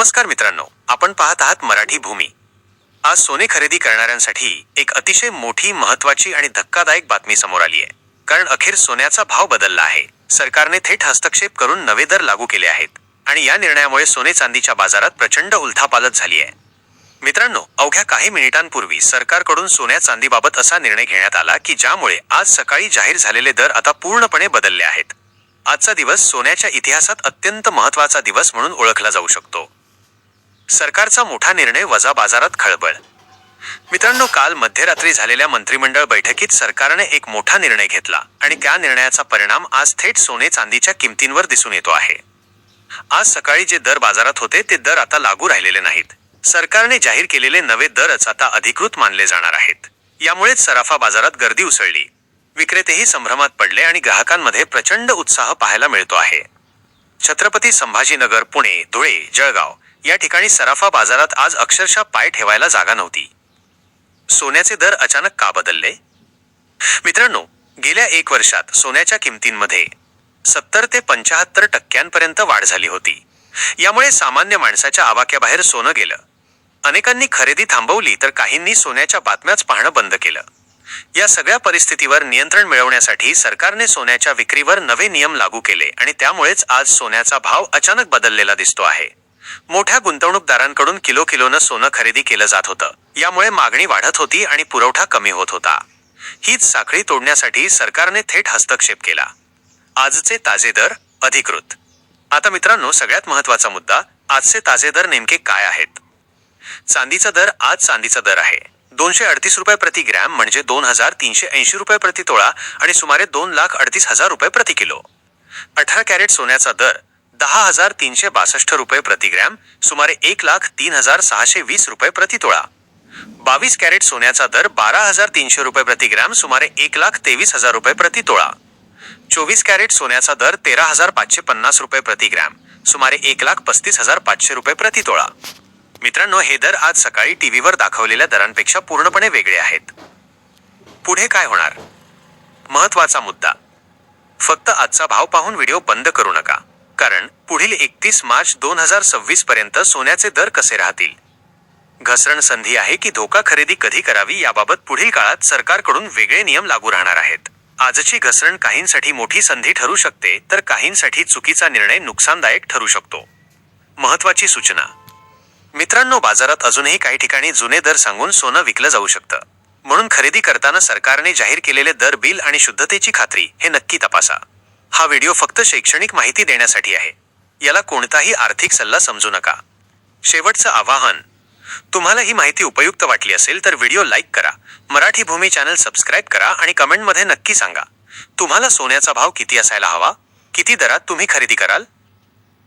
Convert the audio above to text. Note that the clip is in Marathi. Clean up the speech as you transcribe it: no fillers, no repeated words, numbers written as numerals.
नमस्कार मित्रांनो, आपण पाहत आहात मराठी भूमी। आज सोने खरेदी करणाऱ्यांसाठी एक अतिशय मोठी, महत्त्वाची आणि धक्कादायक बातमी समोर आली आहे। कारण अखेर सोन्याचा भाव बदलला आहे। सरकारने थेट हस्तक्षेप करून नवे दर लागू केले आहेत आणि या निर्णयामुळे सोने चांदीच्या बाजारात प्रचंड उलथापालथ झाली आहे। मित्रांनो, अवघ्या काही मिनिटांपूर्वी सरकारकडून सोन्या चांदीबाबत असा निर्णय घेण्यात आला की ज्यामुळे आज सकाळी जाहीर झालेले दर आता पूर्णपणे बदलले आहेत। आजचा दिवस सोन्याच्या इतिहासात अत्यंत महत्त्वाचा दिवस म्हणून ओळखला जाऊ शकतो। सरकारचा मोठा निर्णय वजा बाजारात खळबळ। मित्रांनो, काल मध्यरात्री झालेल्या मंत्रिमंडळ बैठकीत सरकारने एक मोठा निर्णय घेतला आणि त्या निर्णयाचा परिणाम आज थेट सोने चांदीच्या किमतींवर दिसून येतो आहे। आज सकाळी जे दर बाजारात होते ते दर आता लागू राहिलेले नाहीत। सरकारने जाहीर केलेले नवे दरच आता अधिकृत मानले जाणार आहेत। यामुळेच सराफा बाजारात गर्दी उसळली, विक्रेतेही संभ्रमात पडले आणि ग्राहकांमध्ये प्रचंड उत्साह पाहायला मिळतो आहे। छत्रपती संभाजीनगर, पुणे, धुळे, जळगाव या ठिकाणी सराफा बाजारात आज अक्षरशः पाय ठेवायला जागा नव्हती। सोन्याचे दर अचानक का बदलले? मित्रांनो, गेल्या 1 वर्षात सोन्याच्या किमतींमध्ये 70 ते 75% वाढ झाली होती। यामुळे सामान्य माणसाच्या आवाक्याबाहेर सोनं गेलं। अनेकांनी खरेदी थांबवली तर काहींनी सोन्याच्या बातम्याच पाहणं बंद केलं। या सगळ्या परिस्थितीवर नियंत्रण मिळवण्यासाठी सरकारने सोन्याच्या विक्रीवर नवे नियम लागू केले आणि त्यामुळेच आज सोन्याचा भाव अचानक बदललेला दिसतो आहे। मोठ्या गुंतवणूकदारांकडून किलोनं सोनं खरेदी केलं जात होतं। यामुळे मागणी वाढत होती आणि पुरवठा कमी होत होता। हीच साखळी तोडण्यासाठी सरकारने थेट हस्तक्षेप केला। आजचे ताजे दर अधिकृत। आता मित्रांनो, सगळ्यात महत्त्वाचा मुद्दा, आजचे ताजे दर नेमके काय आहेत? चांदीचा दर। आज चांदीचा दर आहे 238 रुपये प्रति ग्रॅम, म्हणजे 2380 रुपये प्रति तोळा आणि सुमारे 2,38,000 रुपये प्रति किलो। 18 कॅरेट सोन्याचा दर 10,362 रुपये प्रति ग्रॅम, सुमारे 1,03,620 रुपये प्रति तोळा। 22 कॅरेट सोन्याचा दर 12,300 रुपये प्रति ग्रॅम, सुमारे 1,23,000 रुपये प्रति तोळा। 24 कॅरेट सोन्याचा दर 13,550 रुपये प्रति ग्रॅम, सुमारे 1,35,500 रुपये प्रति तोळा। मित्रांनो, हे दर आज सकाळी टीव्हीवर दाखवलेल्या दरांपेक्षा पूर्णपणे वेगळे आहेत। पुढे काय होणार? महत्त्वाचा मुद्दा, फक्त आजचा भाव पाहून व्हिडिओ बंद करू नका, कारण पुढील 31 मार्च 2026 पर्यंत सोन्याचे दर कसे राहतील? घसरण संधी आहे की धोका? खरेदी कधी करावी याबाबत पुढील काळात सरकारकडून वेगळे नियम लागू राहणार आहेत। आजची घसरण काहींसाठी मोठी संधी ठरू शकते तर काहींसाठी चुकीचा निर्णय नुकसानदायक ठरू शकतो। महत्त्वाची सूचना, मित्रांनो, बाजारात अजूनही काही ठिकाणी जुने दर सांगून सोनं विकलं जाऊ शकतं। म्हणून खरेदी करताना सरकारने जाहीर केलेले दर, बिल आणि शुद्धतेची खात्री हे नक्की तपासा। हा व्हिडिओ फक्त शैक्षणिक माहिती देण्यासाठी आहे। याला कोणताही आर्थिक सल्ला समजू नका। शेवटचं आवाहन, तुम्हाला ही माहिती उपयुक्त वाटली असेल तर व्हिडिओ लाईक करा, मराठी भूमी चॅनल सबस्क्राईब करा आणि कमेंटमध्ये नक्की सांगा, तुम्हाला सोन्याचा भाव किती असायला हवा? किती दरात तुम्ही खरेदी कराल?